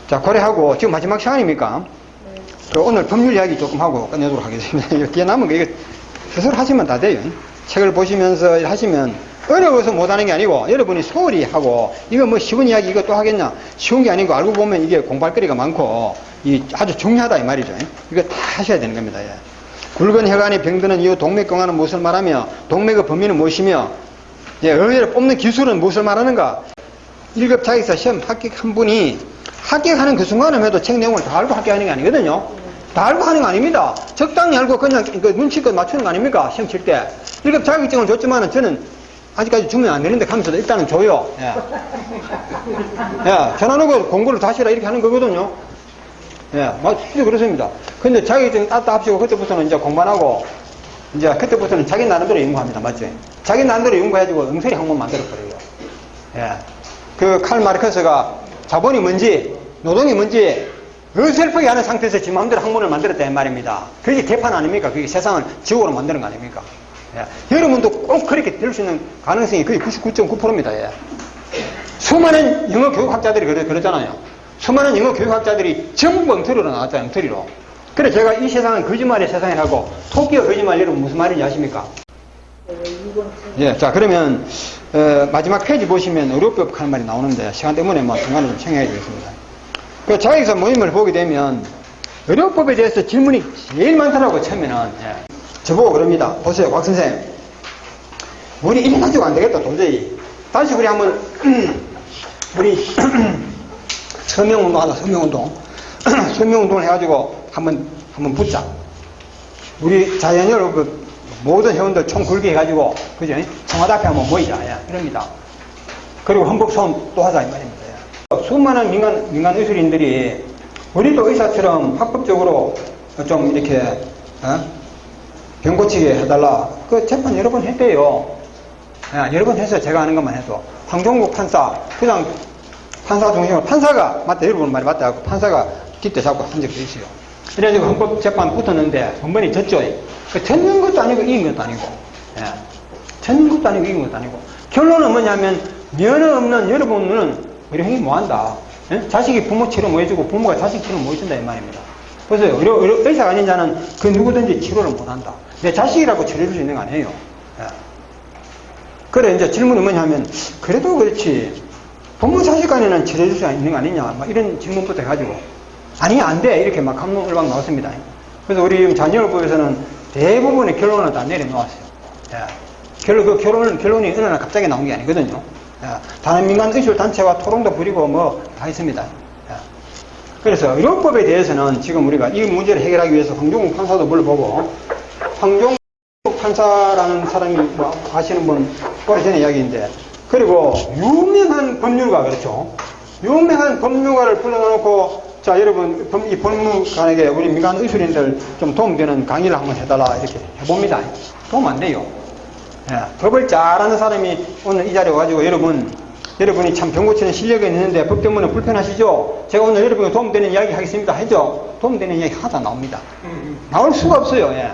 자, 고려하고 지금 마지막 시간입니까? 그 오늘 법률 이야기 조금 하고 끝내도록 하겠습니다. 뒤에 남은 거 이거 스스로 하시면 다 돼요. 책을 보시면서 하시면 어려워서 못하는 게 아니고 여러분이 소홀히 하고 이거 뭐 쉬운 이야기 이거 또 하겠냐 쉬운 게 아니고 알고 보면 이게 공부할 거리가 많고 이 아주 중요하다 이 말이죠. 이거 다 하셔야 되는 겁니다. 예. 굵은 혈관이 병드는 이유 동맥경화는 무엇을 말하며 동맥의 범위는 무엇이며 의외로 뽑는 기술은 무엇을 말하는가. 1급 자격사 시험 합격한 분이 합격하는 그 순간에 해도 책 내용을 다 알고 합격하는 게 아니거든요. 다 알고 하는 거 아닙니다. 적당히 알고 그냥 그 눈치껏 맞추는 거 아닙니까? 시험 칠 때. 1급 자격증을 줬지만은 저는 아직까지 주면 안 되는데 하면서도 일단은 줘요. 예. 예, 전화 오고 공부를 다시 해라 이렇게 하는 거거든요. 예, 진짜 그렇습니다. 근데 자격증 따다 합치고 그때부터는 이제 공부 안 하고 이제 그때부터는 자기 나름대로 연구합니다. 맞죠? 자기 나름대로 연구해가지고 응설이 항목 만들어버려요. 예. 그 칼 마르크스가 자본이 뭔지 노동이 뭔지 어설프게 하는 상태에서 지 마음대로 학문을 만들었다 이 말입니다. 그게 개판 아닙니까? 그게 세상을 지옥으로 만드는 거 아닙니까? 예. 여러분도 꼭 그렇게 될 수 있는 가능성이 거의 99.9%입니다. 예. 수많은 영어 교육학자들이 그러잖아요. 수많은 영어 교육학자들이 전부 엉터리로 나왔잖아요. 엉터리로. 그래 제가 이 세상은 거짓말의 세상이라고 토끼와 거짓말 여러분 무슨 말인지 아십니까? 예, 자 그러면 마지막 페이지 보시면 의료법 하는 말이 나오는데 시간 때문에 뭐 중간에 좀 청해야 되겠습니다. 그 자격사 모임을 보게 되면 의료법에 대해서 질문이 제일 많더라고 처음에는. 예. 저보고 그럽니다. 보세요 곽 선생님 우리 이래 가지고 안 되겠다 도저히. 다시 우리 한번 우리 서명운동 하자. 서명운동 서명운동을 해가지고 한번 붙자. 우리 자연열 그 모든 회원들 총 굵게 해가지고 그죠? 청와대 앞에 한번 모이자. 예, 이럽니다. 그리고 헌법소원 또 하자 이 말입니다. 예. 수많은 민간 의술인들이 우리도 의사처럼 합법적으로 좀 이렇게 병 고치게 해달라 그 재판 여러 번 했대요. 예, 여러 번 했어요. 제가 아는 것만 해도. 황종국 판사 그냥 판사 중심으로 판사가 맞다 여러분 말이 맞다 하고 판사가 뒷대 잡고 한 적도 있어요. 그래가지고 헌법재판 붙었는데 번번이 졌죠. 그 졌는 것도 아니고 이긴 것도 아니고, 예. 졌는 것도 아니고 이긴 것도 아니고. 결론은 뭐냐면 면허 없는 여러분은 우리 형이 뭐한다. 예? 자식이 부모 치료 뭐 해주고 부모가 자식 치료 뭐 해준다 이 말입니다. 그래서 의사가 아닌 자는 그 누구든지 치료를 못한다. 내 자식이라고 치료해줄 수 있는 거 아니에요. 예. 그래 이제 질문은 뭐냐면 그래도 그렇지 부모 자식 간에는 치료해줄 수 있는 거 아니냐 막 이런 질문부터 해가지고 아니 안 돼 이렇게 막 함론을박 나왔습니다. 그래서 우리 자녀법에서는 대부분의 결론을 다 내려놓았어요. 예. 그 결론이 어느 날 갑자기 나온 게 아니거든요. 예. 다른 민간 의술 단체와 토론도 부리고 뭐 다 했습니다. 예. 그래서 의료법에 대해서는 지금 우리가 이 문제를 해결하기 위해서 황종국 판사도 물어보고 황종국 판사라는 사람이 뭐 아시는 분 오래전에 이야기인데 그리고 유명한 법률가 그렇죠. 유명한 법률가를 불러놓고 자 여러분 이 법무관에게 우리 민간 의술인들 좀 도움되는 강의를 한번 해달라 이렇게 해봅니다. 도움 안 돼요. 예, 법을 잘하는 사람이 오늘 이 자리에 와가지고 여러분이 참 병 고치는 실력이 있는데 법 때문에 불편하시죠? 제가 오늘 여러분이 도움되는 이야기 하겠습니다 하죠? 도움되는 이야기 하나도 안 나옵니다. 나올 수가 없어요. 예.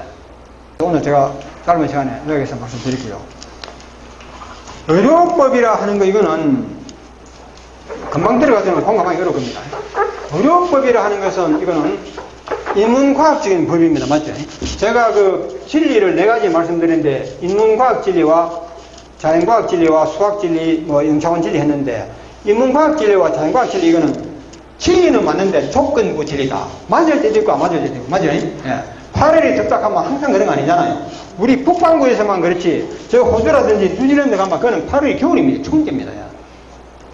오늘 제가 짧은 시간에 여기서 말씀드릴게요. 의료법이라 하는 거 이거는 금방 들어가서는 공감하기 어려울 겁니다. 의료법이라 하는 것은 이거는 인문과학적인 법입니다. 맞죠? 제가 그 진리를 4가지 말씀드렸는데 인문과학 진리와 자연과학 진리와 수학 진리 뭐 영차원 진리 했는데 인문과학 진리와 자연과학 진리 이거는 진리는 맞는데 조건부 진리다. 맞을 때도 있고 안 맞을 때도 있고 맞죠? 예. 8월이 덥다하면 항상 그런 거 아니잖아요. 우리 북반구에서만 그렇지 저 호주라든지 뉴질랜드 가면 그거는 8월이 겨울입니다. 추운 때입니다.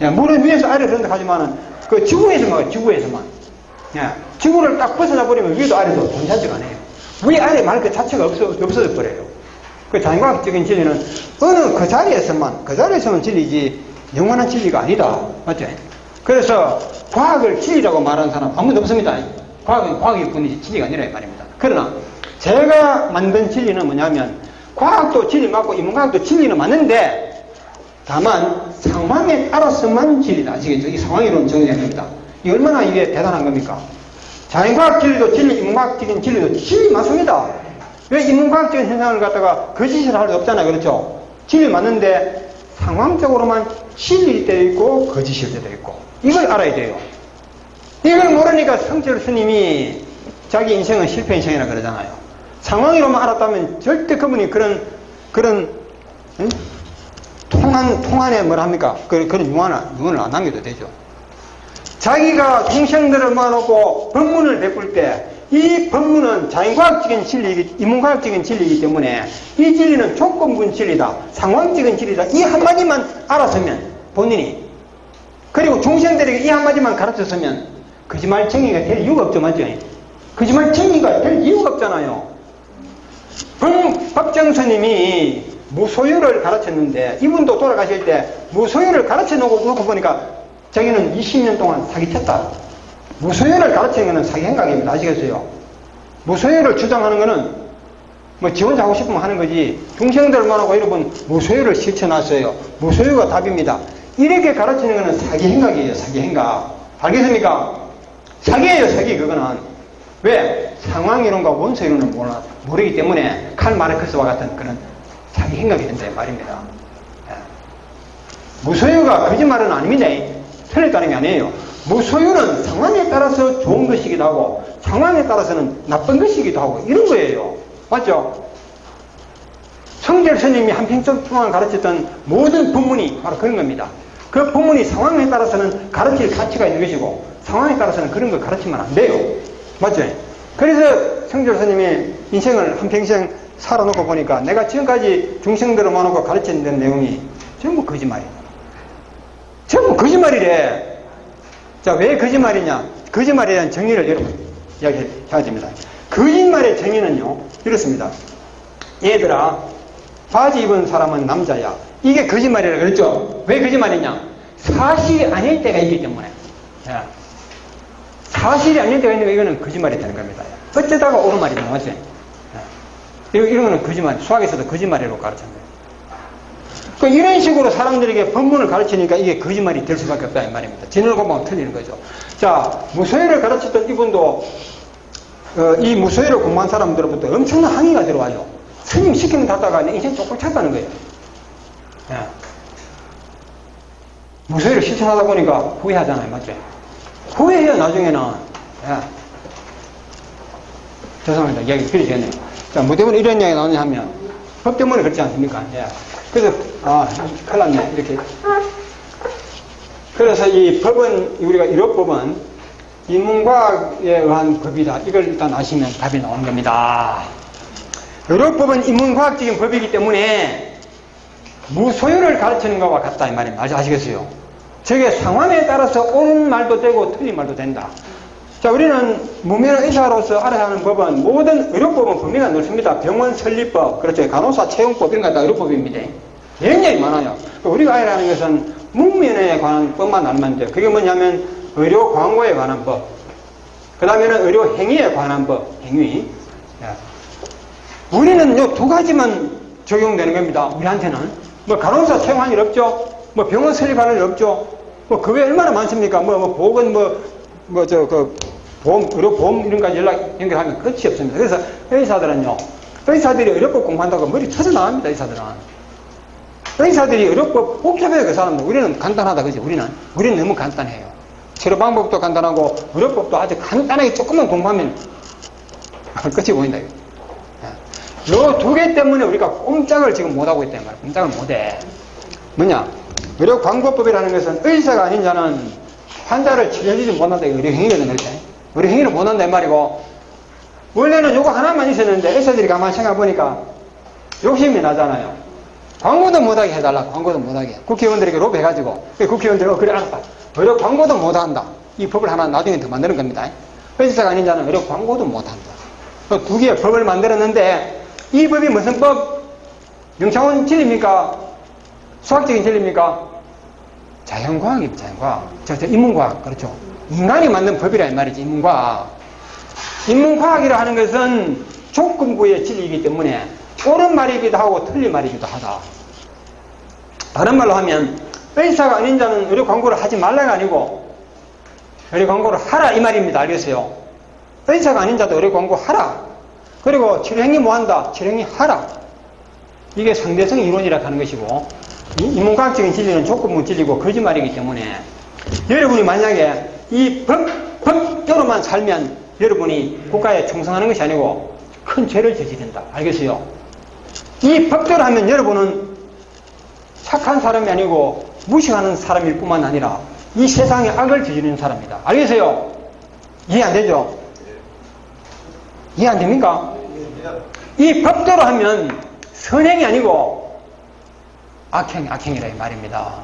예. 물은 위에서 아래로 흐른다 하지만은 그 지구에서만 예. 지구를 딱 벗어나 버리면 위도 아래도 존재하지가 않아요. 위 아래 말 그 자체가 없어져 버려요. 그 자연과학적인 진리는 어느 그 자리에서만 진리지 영원한 진리가 아니다. 맞죠? 그래서 과학을 진리라고 말하는 사람 아무도 없습니다. 과학은 과학일 뿐이지 진리가 아니라 이 말입니다. 그러나 제가 만든 진리는 뭐냐면 과학도 진리 맞고 인문과학도 진리는 맞는데 다만 상황에 따라서만 진리다. 아시겠죠? 이 상황이론 정해야 됩니다. 이 얼마나 이게 대단한 겁니까? 자연과학 진리도 진리, 인문과학적인 진리도 진리 맞습니다. 왜 인문과학적인 현상을 갖다가 거짓을 할 수 없잖아요. 그렇죠? 진리 맞는데 상황적으로만 진리일 때도 있고 거짓일 때도 있고 이걸 알아야 돼요. 이걸 모르니까 성철 스님이 자기 인생은 실패 인생이라 그러잖아요. 상황으로만 알았다면 절대 그분이 그런 응? 통안에 뭘 합니까? 그런 유언을 안 남겨도 되죠. 자기가 동생들을 모아놓고 법문을 베풀 때 이 법문은 자연과학적인 진리이기, 인문과학적인 진리이기 때문에 이 진리는 조건분 진리다, 상황적인 진리다, 이 한마디만 알았으면 본인이, 그리고 중생들에게 이 한마디만 가르쳤으면 거짓말쟁이가 될 이유가 없죠, 맞죠? 거짓말쟁이가 될 이유가 없잖아요. 박정스님이 무소유를 가르쳤는데 이분도 돌아가실 때 무소유를 가르쳐 놓고 보니까 자기는 20년 동안 사기쳤다. 무소유를 가르치는 것은 사기 행각입니다. 아시겠어요? 무소유를 주장하는 것은 뭐 지 혼자 하고 싶으면 하는 거지, 중생들만 하고 여러분 무소유를 실천하세요. 무소유가 답입니다. 이렇게 가르치는 것은 사기 행각이에요. 사기 행각. 알겠습니까? 사기예요. 사기. 그거는 왜? 상황이론과 원소이론을 모르기 때문에 칼 마르크스와 같은 그런 사기 행각이 된다 말입니다. 무소유가 거짓말은 아닙니다. 틀렸다는 게 아니에요. 무소유는 상황에 따라서 좋은 것이기도 하고 상황에 따라서는 나쁜 것이기도 하고 이런 거예요. 맞죠? 성결 스님이 한평생 동안 가르쳤던 모든 법문이 바로 그런 겁니다. 그 법문이 상황에 따라서는 가르칠 가치가 있는 것이고 상황에 따라서는 그런 걸 가르치면 안 돼요. 맞죠? 그래서 성결 스님이 인생을 한평생 살아놓고 보니까 내가 지금까지 중생들을 모아놓고 가르치는 내용이 전부 거짓말이에요. 전부 거짓말이래. 자, 왜 거짓말이냐? 거짓말에 대한 정의를 여러분 이야기해야 됩니다. 거짓말의 정의는요, 이렇습니다. 얘들아, 바지 입은 사람은 남자야. 이게 거짓말이라 그랬죠? 왜 거짓말이냐? 사실이 아닐 때가 있기 때문에. 사실이 아닐 때가 있는 이거는 거짓말이 되는 겁니다. 어쩌다가 옳은 말이 나왔어요. 이런 거는 거짓말, 수학에서도 거짓말이라고 가르쳤는데. 이런 식으로 사람들에게 법문을 가르치니까 이게 거짓말이 될 수밖에 없다 이 말입니다. 진을 고보면 틀리는 거죠. 자, 무소유를 가르쳤던 이분도 이 무소유를 공부한 사람들로부터 엄청난 항의가 들어와요. 스님 시키는 다다가 내 인생 쪽을 찼다는 거예요. 예. 무소유를 실천하다 보니까 후회하잖아요. 맞죠? 후회해요 나중에는. 예. 죄송합니다. 이야기 길어지겠네요. 자, 뭐 때문에 이런 이야기 나오냐 하면 법 때문에 그렇지 않습니까? 예. 그래서 큰일 났네 이렇게. 그래서 이 법은, 우리가 이론법은 인문과학에 의한 법이다, 이걸 일단 아시면 답이 나오는 겁니다. 이론법은 인문과학적인 법이기 때문에 무소유를 가르치는 것과 같다 이 말입니다. 아시겠어요? 저게 상황에 따라서 옳은 말도 되고 틀린 말도 된다. 자, 우리는 무명 의사로서 알아야 하는 법은, 모든 의료법은 범위가 넓습니다. 병원 설립법, 그렇죠. 간호사 채용법, 이런 거 다 의료법입니다. 굉장히 많아요. 우리가 알아야 하는 것은 문면에 관한 법만 알면 돼요. 그게 뭐냐면 의료 광고에 관한 법, 그 다음에는 의료 행위에 관한 법, 행위. 우리는 요 두 가지만 적용되는 겁니다. 우리한테는 뭐 간호사 채용할 일 없죠. 뭐 병원 설립할 일 없죠. 뭐 그 외에 얼마나 많습니까? 보건 보험, 의료보험 이런 까지 연결하면 끝이 없습니다. 그래서 의사들은요, 의사들이 의료법 공부한다고 머리 터져 나갑니다. 의사들이 의료법 복잡해요. 그 사람들. 우리는 간단하다, 그지? 우리는 너무 간단해요. 치료 방법도 간단하고 의료법도 아주 간단하게 조금만 공부하면 끝이 보인다. 요 두 개 때문에 우리가 꼼짝을 지금 못하고 있단 말이에요. 꼼짝을 못해. 뭐냐? 의료광고법이라는 것은 의사가 아닌 자는 환자를 치료해주지 못한다. 의료행위거든, 그렇게. 의료행위를 못한다, 이 말이고. 원래는 요거 하나만 있었는데, 의사들이 가만히 생각해보니까 욕심이 나잖아요. 광고도 못하게 해달라, 광고도 못하게. 국회의원들에게 로비해가지고. 국회의원들이, 그래, 알았다. 의료 광고도 못한다. 이 법을 하나 나중에 더 만드는 겁니다. 의사가 아닌 자는 의료 광고도 못한다. 두 개의 법을 만들었는데, 이 법이 무슨 법? 영창원 진리입니까? 수학적인 진리입니까? 자연과학입니다, 자연과학. 인문과학, 그렇죠. 인간이 만든 법이라 이 말이지, 인문과학. 인문과학이라 하는 것은 조건부의 진리이기 때문에 옳은 말이기도 하고 틀린 말이기도 하다. 다른 말로 하면 의사가 아닌 자는 의료 광고를 하지 말라가 아니고 의료 광고를 하라 이 말입니다. 알겠어요? 의사가 아닌 자도 의료 광고 하라. 그리고 치료행위 뭐 한다? 치료행위 하라. 이게 상대성 이론이라 하는 것이고, 인문과학적인 진리는 조건부 진리고 거짓말이기 때문에 여러분이 만약에 이 법 법대로만 살면 여러분이 국가에 충성하는 것이 아니고 큰 죄를 저지른다. 알겠어요? 이 법대로 하면 여러분은 착한 사람이 아니고 무시하는 사람일 뿐만 아니라 이 세상에 악을 저지르는 사람이다. 알겠어요? 이해 안 되죠? 이해 안 됩니까? 이 법대로 하면 선행이 아니고 악행이라 이 말입니다.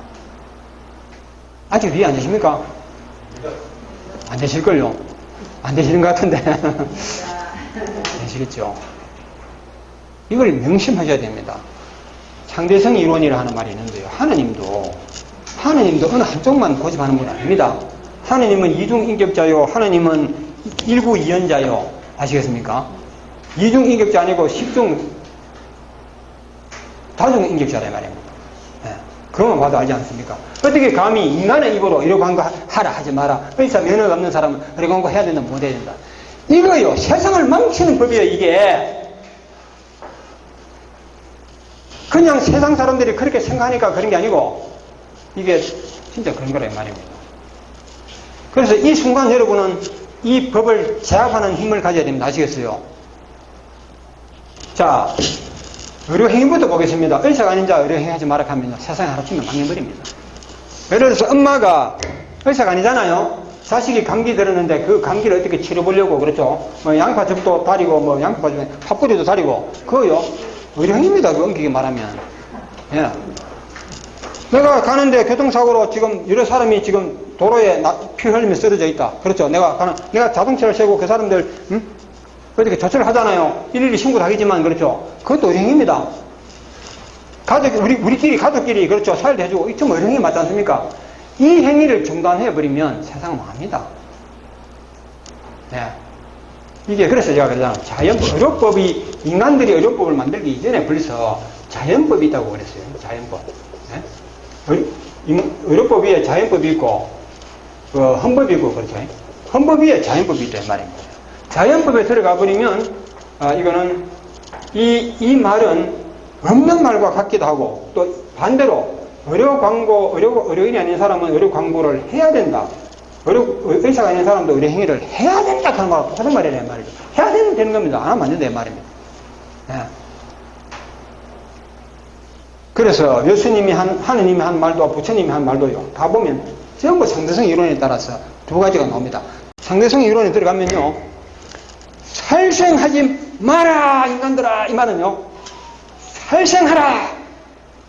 아직 이해 안 되십니까? 안 되실걸요? 안 되시는 것 같은데. 되시겠죠? 이걸 명심하셔야 됩니다. 상대성 이론이라 하는 말이 있는데요. 하느님도 어느 한쪽만 고집하는 분이 아닙니다. 하느님은 이중인격자요. 하느님은 일구이연자요. 아시겠습니까? 이중인격자 아니고 다중인격자란 말입니다. 네. 그것만 봐도 알지 않습니까? 어떻게 감히 인간의 입으로 이러고 한 거 하라 하지 마라. 의사 면허가 없는 사람은 이러고 한 거 해야 된다 못 해야 된다. 이거요. 세상을 망치는 법이에요. 이게. 그냥 세상 사람들이 그렇게 생각하니까 그런 게 아니고 이게 진짜 그런 거란 말입니다. 그래서 이 순간 여러분은 이 법을 제압하는 힘을 가져야 됩니다. 아시겠어요? 자, 의료행위부터 보겠습니다. 의사가 아닌 자 의료행위 하지 마라 하면요. 세상에 하루치면 망해버립니다. 예를 들어서 엄마가 의사가 아니잖아요. 자식이 감기 들었는데 그 감기를 어떻게 치료보려고 그렇죠. 뭐 양파즙도 다리고 뭐 양파 중에 팥뿌리도 다리고 그거요. 의료행위입니다. 그 엄격히 말하면. 예. 내가 가는데 교통사고로 지금 여러 사람이 지금 도로에 피 흘리며 쓰러져 있다. 그렇죠. 내가 자동차를 세우고 그 사람들 어떻게 조처를 하잖아요. 일일이 신고도 하겠지만 그렇죠. 그것도 의료행위입니다. 우리끼리 가족끼리 그렇죠. 사일도 해주고 이쯤 의료행위 맞지 않습니까? 이 행위를 중단해버리면 세상은 망합니다. 네. 이게 그래서 제가 그러잖아요. 의료법이 인간들이 의료법을 만들기 이전에 벌써 자연법이 있다고 그랬어요. 자연법. 네? 의료법 위에 자연법이 있고 헌법이 있고 그렇죠. 헌법 위에 자연법이 있다는 말입니다. 자연법에 들어가 버리면 이거는 이 말은 없는 말과 같기도 하고 또 반대로 의료인이 아닌 사람은 의료 광고를 해야 된다. 의사가 아닌 사람도 의료 행위를 해야 된다 하는 말하고 똑같은 말이란 말이죠. 해야 되는 겁니다. 안 하면 안 된다는 말입니다. 네. 그래서 예수님이 하느님이 한 말도 부처님이 한 말도요. 다 보면 전부 상대성 이론에 따라서 두 가지가 나옵니다. 상대성 이론에 들어가면요. 살생하지 마라 인간들아 이 말은요. 살생하라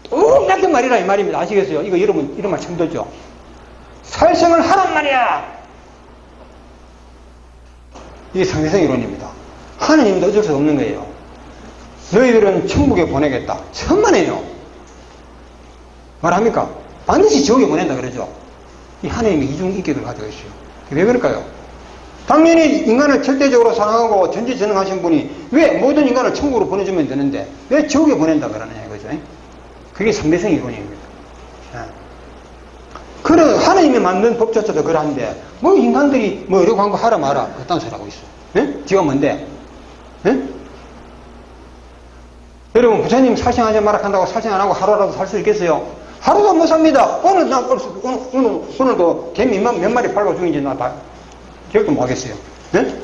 똑같은 말이라 이 말입니다. 아시겠어요? 이거 이런 말 처음 듣죠? 살생을 하란 말이야. 이게 상대성 이론입니다. 하느님도 어쩔 수 없는 거예요. 너희들은 천국에 보내겠다. 천만에요. 말합니까? 반드시 지옥에 보낸다 그러죠. 이 하느님이 이중인격을 가지고 있어요. 왜 그럴까요? 당연히 인간을 절대적으로 사랑하고 전지전능하신 분이 왜 모든 인간을 천국으로 보내주면 되는데 왜 지옥에 보낸다 그러느냐 이거죠. 그게 상대성 이론입니다. 그래 하느님이 만든 법조차도 그러한데 뭐 인간들이 뭐 의료 광고 하라 마라 그딴 소리 하고 있어. 예? 지가 뭔데? 예? 여러분 부처님 살생하지 마라 한다고 살생 안 하고 하루라도 살 수 있겠어요? 하루도 못 삽니다. 오늘도 개미 몇 마리 팔고 죽인지 나 다 기억도 못 하겠어요. 예?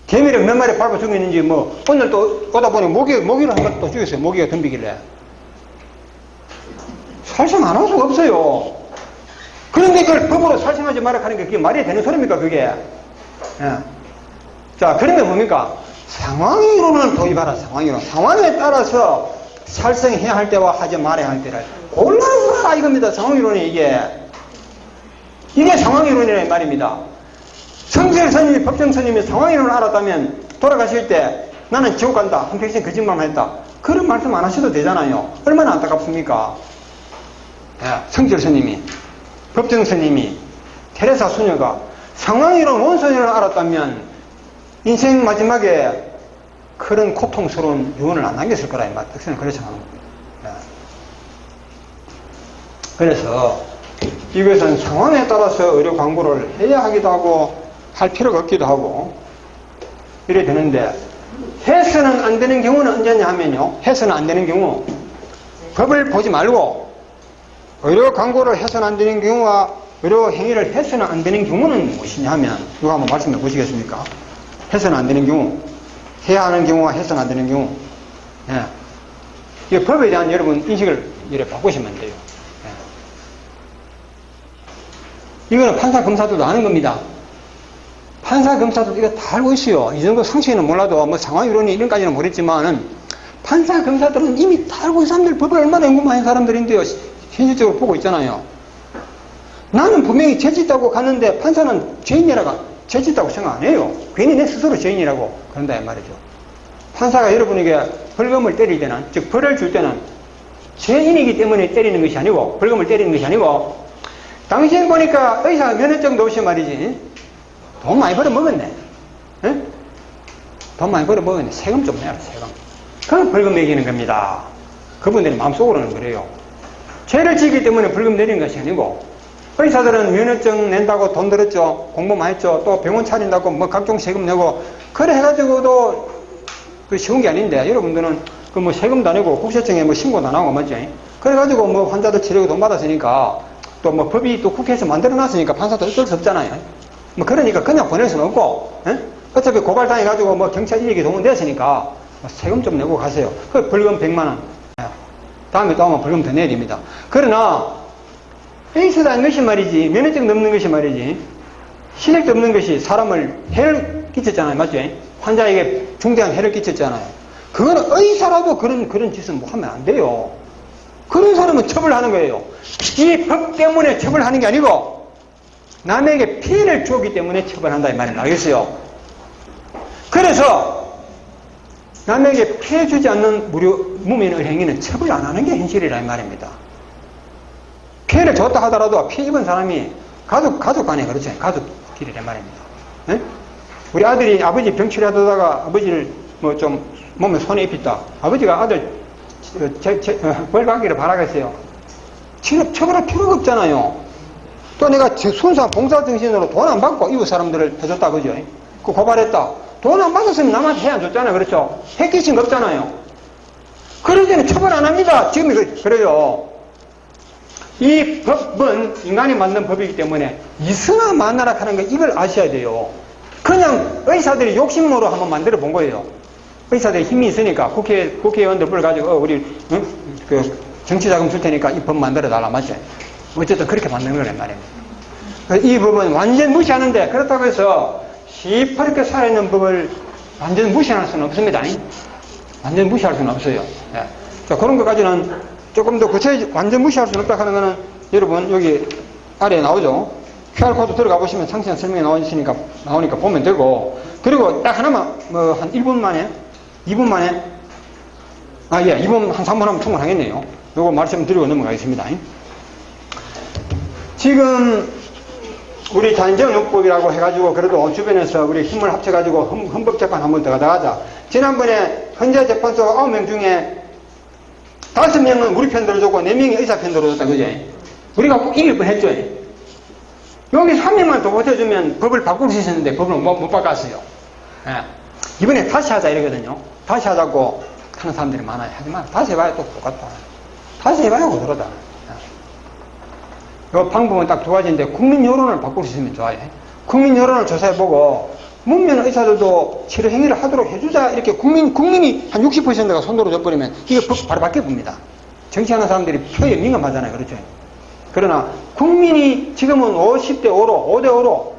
개미를 몇 마리 팔고 죽였는지 뭐 오늘 또 오다 보니 모기를 한 마리 또 죽였어요. 모기가 덤비길래. 살생 안 할 수가 없어요. 그런데 그걸 법으로 살생하지 마라 하는 게 그게 말이 되는 소리입니까 그게? 예. 자 그러면 뭡니까? 상황이론을 도입하라. 상황이론. 상황에 따라서 살생해야 할 때와 하지 말아야 할 때를 골라서 하라 이겁니다. 상황이론이 이게 상황이론이라는 말입니다. 성sel스님이 법정스님이 상황이론을 알았다면 돌아가실 때 나는 지옥 간다. 한평생 거짓말만 했다. 그런 말씀 안 하셔도 되잖아요. 얼마나 안타깝습니까? 성sel스님이 법정스님이 테레사 수녀가 상황이론 원소년을 알았다면 인생 마지막에 그런 고통스러운 유언을 안 남겼을 거라 이 말. 특성은 그렇지 않은 겁니다. 그래서 이것은 상황에 따라서 의료 광고를 해야 하기도 하고 할 필요가 없기도 하고 이래 되는데 해서는 안 되는 경우는 언제냐 하면요. 해서는 안 되는 경우 법을 보지 말고 의료 광고를 해서는 안 되는 경우와 의료 행위를 해서는 안 되는 경우는 무엇이냐 하면, 이거 한번 말씀해 보시겠습니까? 해서는 안 되는 경우, 해야 하는 경우와 해서는 안 되는 경우. 예. 이 법에 대한 여러분 인식을 이렇게 바꾸시면 돼요. 예. 이거는 판사, 검사들도 아는 겁니다. 판사, 검사들도 이거 다 알고 있어요. 이 정도 상식은 몰라도, 뭐 상황이론이 이런까지는 모르겠지만은, 판사, 검사들은 이미 다 알고 이 사람들 법을 얼마나 연구 많이 한 사람들인데요. 현실적으로 보고 있잖아요. 나는 분명히 죄짓다고 갔는데 판사는 죄인이라고 죄짓다고 생각 안 해요. 괜히 내 스스로 죄인이라고 그런다 이 말이죠. 판사가 여러분에게 벌금을 때릴 때는, 즉 벌을 줄 때는 죄인이기 때문에 때리는 것이 아니고, 벌금을 때리는 것이 아니고, 당신 보니까 의사 면허증도 없이 말이지 돈 많이 벌어 먹었네. 에? 돈 많이 벌어 먹었네. 세금 좀 내라, 세금. 그럼 벌금 매기는 겁니다. 그분들이 마음속으로는 그래요. 죄를 지기 때문에 벌금 내리는 것이 아니고, 의사들은 면허증 낸다고 돈 들었죠. 공부 많이 했죠. 또 병원 차린다고 뭐 각종 세금 내고, 그래 해가지고도 그 쉬운 게 아닌데, 여러분들은 그 뭐 세금도 안 내고 국세청에 뭐 신고도 안 하고 맞죠? 그래가지고 뭐 환자들 치료비 돈 받았으니까, 또 뭐 법이 또 국회에서 만들어 놨으니까 판사도 어쩔 수 없잖아요. 뭐 그러니까 그냥 보낼 수는 없고, 에? 어차피 고발당해가지고 뭐 경찰 인력이 동원됐으니까 세금 좀 내고 가세요. 그 벌금 100만 원. 다음에 또 하면 벌금 더 내야 됩니다. 그러나 의사라는 것이 말이지, 면허증 넘는 것이 말이지, 실력도 없는 것이 사람을 해를 끼쳤잖아요. 맞죠? 환자에게 중대한 해를 끼쳤잖아요. 그거는 의사라도 그런 짓은 뭐 하면 안 돼요. 그런 사람은 처벌하는 거예요. 이 법 때문에 처벌하는 게 아니고 남에게 피해를 주었기 때문에 처벌한다 이 말을 알겠어요. 그래서 남에게 피해 주지 않는 무면의 행위는 처벌 안 하는 게 현실이라 이 말입니다. 피해를 줬다 하더라도 피해 입은 사람이 가족 간에 그렇죠. 가족끼리란 말입니다. 네? 우리 아들이 아버지 병 치료하다가 아버지를 뭐 좀 몸에 손에 입혔다. 아버지가 아들 벌 받기를 바라겠어요. 처벌할 필요가 없잖아요. 또 내가 순수한 봉사정신으로 돈 안 받고 이웃 사람들을 해줬다 그죠? 그 고발했다. 돈 안 받았으면 남한테 해 안 줬잖아요. 그렇죠? 획기신 거 없잖아요. 그럴 때는 처벌 안 합니다. 지금 그래요. 이 법은 인간이 만든 법이기 때문에 이승아 만나라 하는 거 이걸 아셔야 돼요. 그냥 의사들이 욕심으로 한번 만들어 본 거예요. 의사들이 힘이 있으니까 국회의원들 불러가지고 우리 그 정치자금 줄 테니까 이 법 만들어 달라 맞죠? 어쨌든 그렇게 만드는 거란 말입니다. 이 법은 완전 무시하는데 그렇다고 해서 시퍼렇게 살아있는 법을 완전 무시할 수는 없습니다. 완전 무시할 수는 없어요. 예. 자, 그런 것까지는 조금 더 완전 무시할 수는 없다 하는 거는 여러분 여기 아래에 나오죠. QR코드 들어가 보시면 상세한 설명이 나오니까 보면 되고, 그리고 딱 하나만 뭐 한 1분 만에 2분 만에 2분 한 3분 하면 충분하겠네요. 요거 말씀드리고 넘어가겠습니다. 지금 우리 자연재해요법이라고 해가지고 그래도 주변에서 우리 힘을 합쳐가지고 헌법재판 한 번 더 가자. 지난번에 헌재 재판소 9명 중에 5명은 우리 편 들어줬고 4명이 의사 편 들어줬다 그죠? 우리가 꼭 이길 뻔 했죠. 여기 3명만 더 버텨주면 법을 바꿀 수 있었는데 법을 못 바꿨어요. 예. 이번에 다시 하자 이러거든요. 다시 하자고 하는 사람들이 많아요. 하지만 다시 해봐야 또 똑같다. 다시 해봐야 고스르다. 이 방법은 딱 두 가지인데 국민 여론을 바꿀 수 있으면 좋아요. 국민 여론을 조사해보고 문면 의사들도 치료 행위를 하도록 해주자 이렇게 국민이 한 60%가 손들어 줘버리면 이거 법 바로 바뀌어봅니다. 정치하는 사람들이 표에 민감하잖아요. 그렇죠? 그러나 국민이 지금은 50대 5로 5대 5로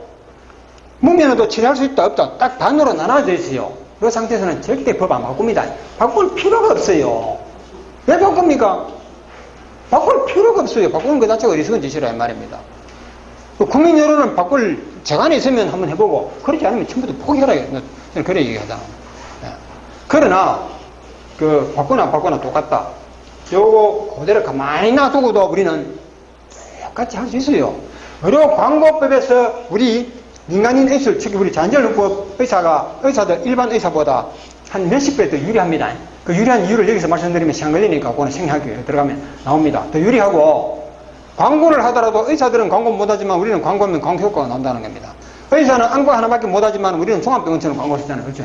문면에도 치료할 수 있다 없다 딱 반으로 나눠져 있어요. 그 상태에서는 절대 법 안 바꿉니다. 바꿀 필요가 없어요. 왜 바꿉니까? 바꿀 필요가 없어요. 바꾸는 것 자체가 어리석은 짓이라 이 말입니다. 국민 여론을 바꿀 재간이 있으면 한번 해보고 그렇지 않으면 전부 다 포기하라. 저는 그래 얘기하잖아요. 그러나 그 바꾸나 안 바꾸나 똑같다. 요거 그대로 가만히 놔두고도 우리는 똑같이 할 수 있어요. 의료광고법에서 우리 민간인 의술, 특히 우리 자연재해요법 의사들 일반 의사보다 한 몇십 배 더 유리합니다. 그 유리한 이유를 여기서 말씀드리면 시간 걸리니까 그거는 생략하기로 들어가면 나옵니다. 더 유리하고 광고를 하더라도 의사들은 광고 못하지만 우리는 광고하면 광고 효과가 나온다는 겁니다. 의사는 안과 하나밖에 못하지만 우리는 종합병원처럼 광고를 쓰잖아요. 그렇죠?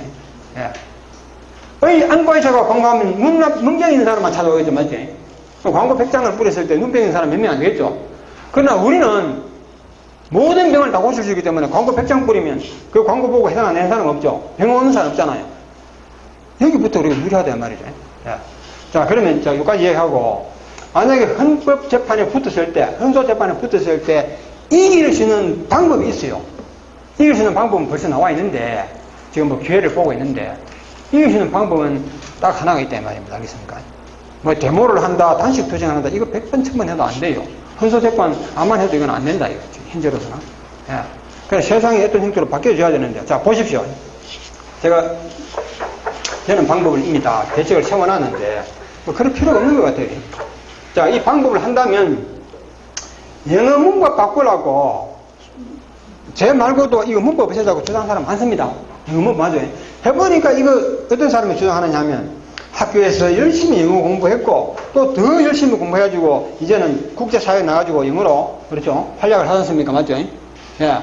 예. 안과의사가 광고하면 문병 있는 사람만 찾아오겠죠. 맞지? 광고 100장을 뿌렸을 때 눈병 있는 사람 몇 명 안 되겠죠? 그러나 우리는 모든 병을 다 고칠 수 있기 때문에 광고 100장 뿌리면 그 광고 보고 해당 안 되는 사람 없죠. 병원 오는 사람 없잖아요. 여기부터 우리가 유리하단 말이죠. 예. 자, 그러면 자, 여기까지 얘기하고, 만약에 헌법재판에 붙었을 때, 헌소재판에 붙었을 때, 이길 수 있는 방법이 있어요. 이길 수 있는 방법은 벌써 나와 있는데, 지금 뭐 기회를 보고 있는데, 이길 수 있는 방법은 딱 하나가 있단 말입니다. 알겠습니까? 뭐 데모를 한다, 단식 투쟁을 한다, 이거 100번, 1000번 해도 안 돼요. 헌소재판 암만 해도 이건 안 된다, 이거. 현재로서는. 예. 그래서 세상이 어떤 형태로 바뀌어져야 되는데, 자, 보십시오. 저는 방법을 이미 다 대책을 세워놨는데, 뭐 그럴 필요가 없는 것 같아요. 자, 이 방법을 한다면, 영어 문법 바꾸라고, 제 말고도 이거 문법 없애자고 주장하는 사람 많습니다. 영어 문법 맞아요. 해보니까 이거 어떤 사람이 주장하느냐 하면, 학교에서 열심히 영어 공부했고, 또 더 열심히 공부해가지고, 이제는 국제사회에 나가지고 영어로, 그렇죠? 활약을 하지 않습니까? 맞죠? 예.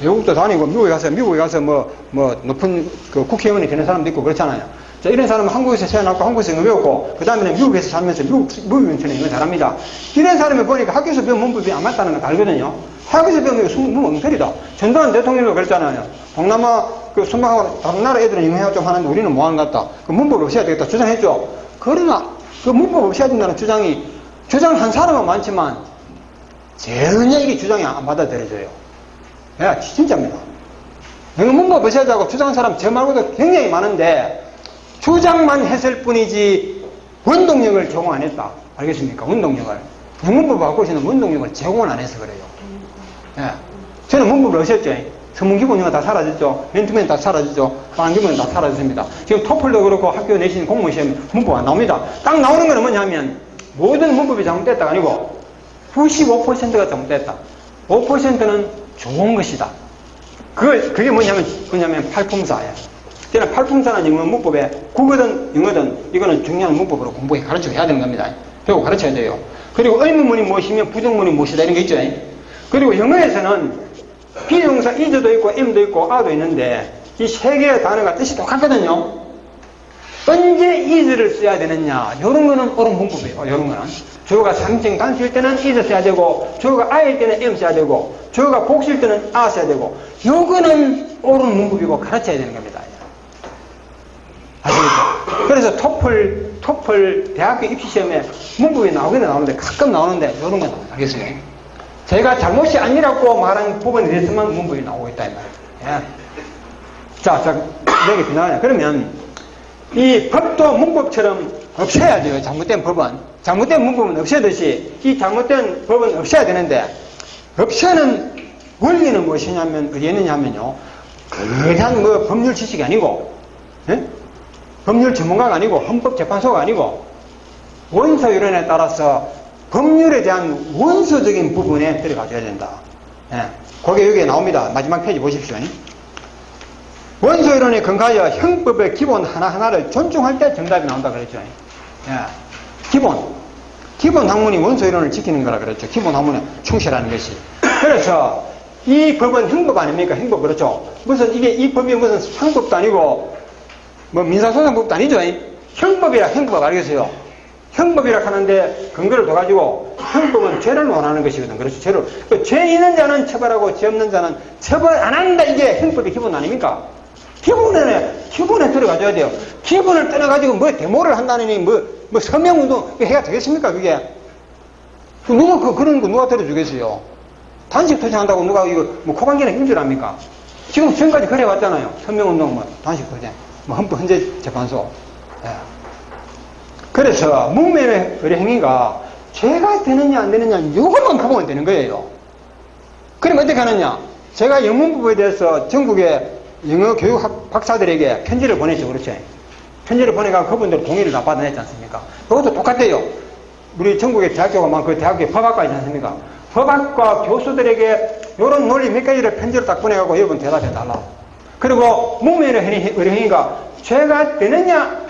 외국도 다니고, 미국에 가서 높은 그 국회의원이 되는 사람도 있고, 그렇잖아요. 자, 이런 사람은 한국에서 태어났고, 한국에서 영어 배웠고, 그 다음에는 미국에서 살면서 미국인처럼 영어 잘합니다. 이런 사람을 보니까 학교에서 배운 문법이 안 맞다는 걸 알거든요. 학교에서 배우면 문법 엉터리다. 전두환 대통령도 그랬잖아요. 동남아, 순방하고 다른 나라 애들은 영어 좀 하는데 우리는 뭐 하는 것 같다. 그 문법 없애야 되겠다. 주장했죠. 그러나, 그 문법 없애야 된다는 주장한 사람은 많지만, 전혀 이게 주장이 안 받아들여져요. 야, 진짜입니다. 영어 문법 없애자고 주장한 사람 저 말고도 굉장히 많은데, 주장만 했을 뿐이지, 원동력을 제공 안 했다. 알겠습니까? 원동력을. 영어 문법을 갖고 있는 원동력을 제공을 안 해서 그래요. 예. 저는 문법을 없앴죠. 서문기본영어 다 사라졌죠. 맨투맨 다 사라졌죠. 빵기본 다 사라졌습니다. 지금 토플도 그렇고 학교 내신 공무원 시험 문법 안 나옵니다. 딱 나오는 건 뭐냐면 모든 문법이 잘못됐다가 아니고 95%가 잘못됐다. 5%는 좋은 것이다. 그게 뭐냐면 팔품사예요. 저는 팔품사는 영어 문법에 국어든 영어든 이거는 중요한 문법으로 공부해 가르쳐야 되는 겁니다. 배우고 가르쳐야 돼요. 그리고 의문문이 무엇이면 부정문이 무엇이다 이런 게 있죠. 그리고 영어에서는 비동사 is도 있고 am도 있고 are도 있는데 이 세 개의 단어가 뜻이 똑같거든요. 언제 is를 써야 되느냐 이런 거는 옳은 문법이에요. 이런 거는 주어가 3층 단수일 때는 is 써야 되고 주어가 I일 때는 am 써야 되고 주어가 복수일 때는 a 써야 되고 요거는 옳은 문법이고 가르쳐야 되는 겁니다. 아시겠죠? 그래서 토플 대학교 입시시험에 문법이 나오긴 나오는데 가끔 나오는데 이런 건 알겠어요. 제가 잘못이 아니라고 말한 부분에 대해서만 문법이 나오고 있다 이 말이에요. 예. 자, 이게 비나냐? 그러면 이 법도 문법처럼 없애야 돼요. 잘못된 법은. 잘못된 문법은 없애듯이 이 잘못된 법은 없애야 되는데 없애는 원리는 무엇이냐면 어디에 있느냐면요. 그냥 법률 지식이 아니고, 예? 법률 전문가가 아니고 헌법재판소가 아니고 원소이론에 따라서 법률에 대한 원서적인 부분에 들어가줘야 된다. 예. 그게 여기에 나옵니다. 마지막 페이지 보십시오. 원소이론에 근거하여 형법의 기본 하나하나를 존중할 때 정답이 나온다 그랬죠. 예. 기본 학문이 원소이론을 지키는 거라 그랬죠. 기본 학문에 충실하는 것이. 그래서 이 법은 형법 아닙니까? 형법 그렇죠. 이 법이 무슨 상법도 아니고 민사소송법도 아니죠. 형법이라 형법 알겠어요? 형법이라 하는데 근거를 둬가지고 형법은 죄를 원하는 것이거든. 그렇죠. 죄 있는 자는 처벌하고 죄 없는 자는 처벌 안 한다. 이게 형법의 기본 아닙니까? 기본에 들어가줘야 돼요. 기본을 떠나가지고 데모를 한다느니 서명운동 해야 되겠습니까? 그게 그런 거 누가 들어주겠어요? 단식 투쟁한다고 누가 이거 코관계는 힘줄합니까? 지금까지 그래 왔잖아요. 서명운동 단식 투쟁 헌재재판소. 예. 그래서 문면의 의뢰 행위가 죄가 되느냐 안 되느냐 이것만 보면 되는 거예요. 그럼 어떻게 하느냐? 제가 영문법에 대해서 전국의 영어 교육 박사들에게 편지를 보냈죠. 그렇죠? 편지를 보내가 그분들 동의를 다 받아냈지 않습니까? 그것도 똑같아요. 우리 전국의 대학교가 그 대학교에 법학과 있지 않습니까? 법학과 교수들에게 이런 논리 몇 가지를 편지를 딱 보내가고 여러분 대답해달라. 그리고 문면의 의뢰 행위가 죄가 되느냐?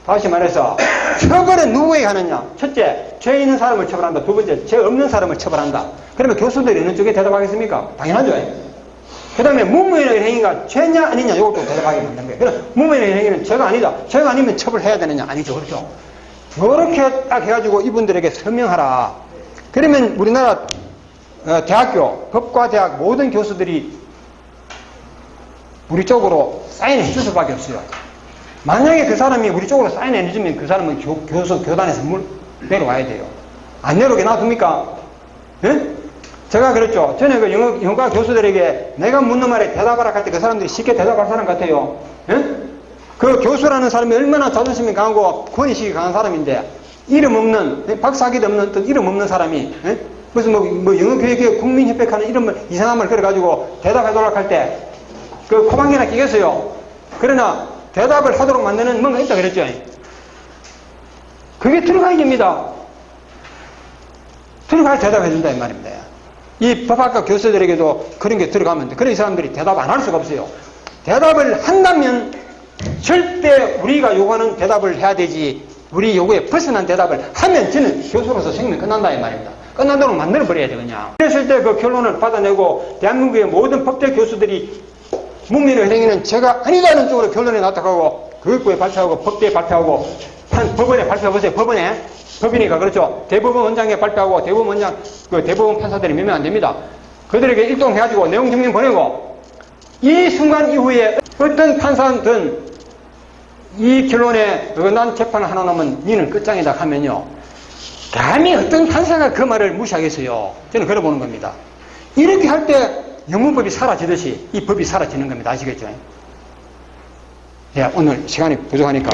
다시 말해서 처벌은 누구에게 하느냐? 첫째, 죄 있는 사람을 처벌한다. 두 번째, 죄 없는 사람을 처벌한다. 그러면 교수들이 어느 쪽에 대답하겠습니까? 당연하죠. 그 다음에 문무인의 행위가 죄냐 아니냐 이것도 대답하게 만든 거예요. 그럼 문무인의 행위는 죄가 아니다. 죄가 아니면 처벌해야 되느냐? 아니죠. 그렇죠? 이렇게 딱 해가지고 이분들에게 서명하라. 그러면 우리나라 대학교, 법과대학 모든 교수들이 우리 쪽으로 사인해 줄 수밖에 없어요. 만약에 그 사람이 우리 쪽으로 사인해 주면 그 사람은 교단에서 내려와야 돼요. 안 내려오게 놔둡니까? 예? 제가 그랬죠. 전에 그 영어과 교수들에게 내가 묻는 말에 대답하라 할 때 그 사람들이 쉽게 대답할 사람 같아요. 예? 그 교수라는 사람이 얼마나 자존심이 강하고 권위식이 강한 사람인데 이름 없는, 박사학위도 없는 어떤 이름 없는 사람이, 예? 무슨 영어 교육의 국민협회하는 이름을 이상한 말 걸어가지고 대답하도록 할 때 그 코방기나 끼겠어요. 그러나 대답을 하도록 만드는 뭔가 있다 그랬죠. 그게 들어가야 됩니다. 들어가야 대답해준다 이 말입니다. 이 법학과 교수들에게도 그런 게 들어가면 돼. 그런 사람들이 대답 안 할 수가 없어요. 대답을 한다면 절대 우리가 요구하는 대답을 해야 되지, 우리 요구에 벗어난 대답을 하면 저는 교수로서 생명 끝난다 이 말입니다. 끝나도록 만들어버려야 돼 그냥. 그랬을 때 그 결론을 받아내고 대한민국의 모든 법대 교수들이 문민의 행위는 제가 아니다는 쪽으로 결론이 나타나고 교육부에 발표하고 법대에 발표하고 법원에 발표해보세요. 법이니까 그렇죠. 대법원 원장에 발표하고 대법원 판사들이 몇 명 안 됩니다. 그들에게 일동해가지고 내용 증명 보내고 이 순간 이후에 어떤 판사든 이 결론에 어긋난 재판을 하나 놓으면 니는 끝장이다 하면요. 감히 어떤 판사가 그 말을 무시하겠어요. 저는 그래 보는 겁니다. 이렇게 할 때 영문법이 사라지듯이 이 법이 사라지는 겁니다. 아시겠죠? 예, 오늘 시간이 부족하니까